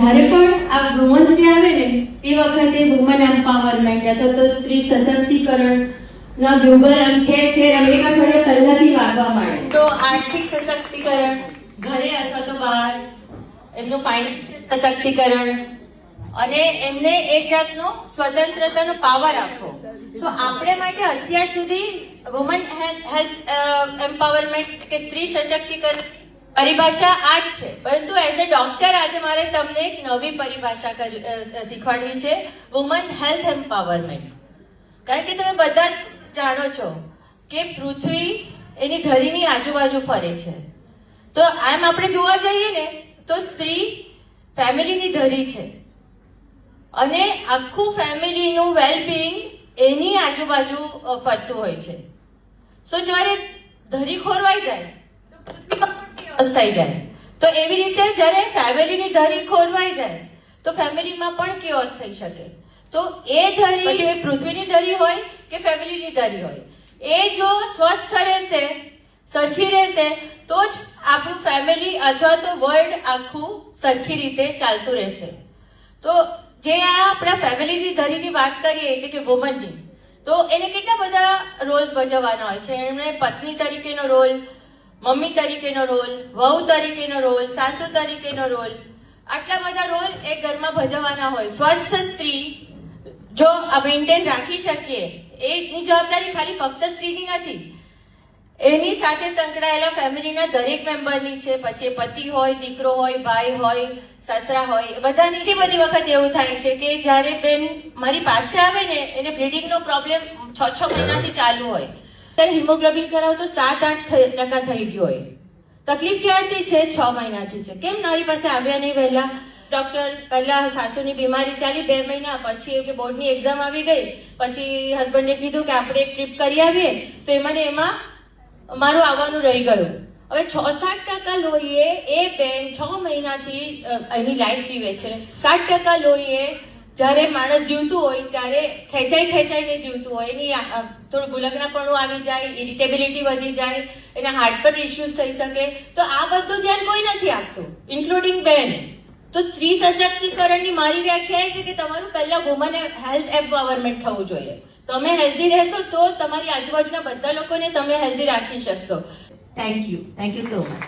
જ્યારે પણ આ વુમન્સ ડે આવે ને તે વખતે વુમન એમ્પાવરમેન્ટ અથવા તો સ્ત્રી સશક્તિકરણ ના બ્યુગલ આમ ઠેર ઠેર આમ એક અઠવાડિયા પહેલાથી વાગવા માંડે. તો આર્થિક સશક્તિકરણ ઘરે અથવા તો બહાર, એમનું ફાઇનાન્શિયલ સશક્તિકરણ અને એમને એક જાતનો સ્વતંત્રતાનો પાવર આપવો. સો આપણે માટે અત્યાર સુધી વુમન હેલ્થ એમ્પાવરમેન્ટ કે સ્ત્રી સશક્તિકરણ પરિભાષા આ જ છે, પરંતુ એઝ અ ડોક્ટર આજે મારે તમને એક નવી પરિભાષા શીખવાડવી છે, વુમન હેલ્થ એમ્પાવરમેન્ટ. કારણ કે તમે બધા જ જાણો છો કે પૃથ્વી એની ધરીની આજુબાજુ ફરે છે. તો આમ આપણે જોવા જઈએ ને તો સ્ત્રી ફેમિલીની ધરી છે અને આખું ફેમિલીનું વેલબિંગ એની આજુબાજુ ફરતું હોય છે. સો જ્યારે ધરી ખોરવાઈ જાય તો પૃથ્વીમાં થઈ જાય. તો એવી રીતે જ્યારે ફેમિલીની ધરી ખોરવાઈ જાય તો ફેમિલીમાં પણ કેઓસ થઈ શકે. તો એ ધરી પછી પૃથ્વીની ધરી હોય કે ફેમિલીની ધરી હોય, એ જો સ્વસ્થ રહેશે, સરખી રહેશે તો જ આપણું ફેમિલી અથવા તો વર્લ્ડ આખું સરખી રીતે ચાલતું રહેશે. તો જે આ આપણા ફેમિલીની ધરીની વાત કરીએ એટલે કે વુમનની, તો એને કેટલા બધા રોલ્સ ભજવવાના હોય છે. એમણે પત્ની તરીકેનો રોલ, મમ્મી તરીકેનો રોલ, વહુ તરીકેનો રોલ, સાસુ તરીકેનો રોલ, આટલા બધા રોલ એક ઘરમાં ભજવવાના હોય. સ્વસ્થ સ્ત્રી જો મેન્ટેન રાખી શકીએ, એની જવાબદારી ખાલી ફક્ત સ્ત્રીની નથી, એની સાથે સંકળાયેલા ફેમિલીના દરેક મેમ્બરની છે. પછી પતિ હોય, દીકરો હોય, ભાઈ હોય, સસરા હોય, બધાની. બધી વખત એવું થાય છે કે જ્યારે બેન મારી પાસે આવે ને એને બ્લીડિંગનો પ્રોબ્લેમ 6 મહિનાથી ચાલુ હોય, ત્યારે હિમોગ્લોબિન કરાવો તો 7-8% થઈ ગયો હોય. તકલીફ ક્યારથી છે? 6 મહિનાથી છે. કેમ મારી પાસે આવ્યા નહીં વહેલા? ડોક્ટર પહેલા સાસુની બીમારી ચાલી 2 મહિના, પછી કે બોર્ડની એક્ઝામ આવી ગઈ, પછી હસબન્ડને કીધું કે આપણે એક ટ્રીપ કરી આવીએ, તો એમાં મારું આવવાનું રહી ગયું. હવે 6-7% લોહીએ એ બેન 6 મહિનાથી એની લાઈફ જીવે છે. 7% લોહીએ જ્યારે માણસ જીવતું હોય ત્યારે ખેંચાઈને જીવતું હોય. એની થોડું ભૂલકણાપણું આવી જાય, ઇરિટેબિલિટી વધી જાય, એના હાર્ટ પર ઇશ્યુઝ થઈ શકે. તો આ બધું ધ્યાન કોઈ નથી આપતું, ઇન્ક્લુડિંગ બેન. તો સ્ત્રી સશક્તિકરણની મારી વ્યાખ્યા એ છે કે તમારું પહેલા વુમન હેલ્થ એમ્પાવરમેન્ટ થવું જોઈએ. તમે હેલ્ધી રહેશો તો તમારી આજુબાજુના બધા લોકોને તમે હેલ્ધી રાખી શકશો. Thank you so much.